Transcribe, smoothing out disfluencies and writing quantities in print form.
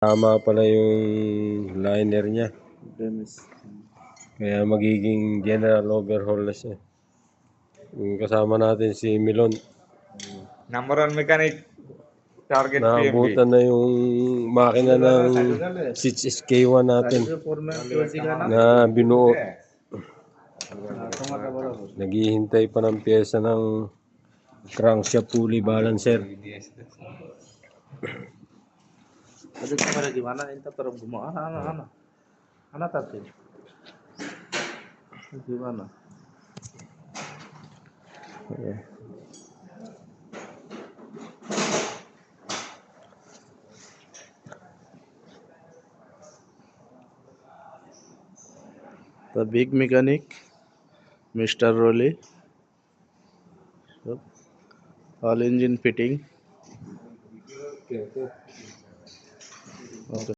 Tama pala yung liner niya. Kaya magiging general overhaul na siya. Yung kasama natin si Milon. Number 1 mechanic. Target PMB. Naabutan na yung makina ng 6SK1 natin na binuo. Naghihintay pa ng pyesa ng crankshaft pulley balancer. Ada kamera gimana entah terus gumawa anak tadi gimana the big mechanic Mr. Rolly, all engine fitting. Okay.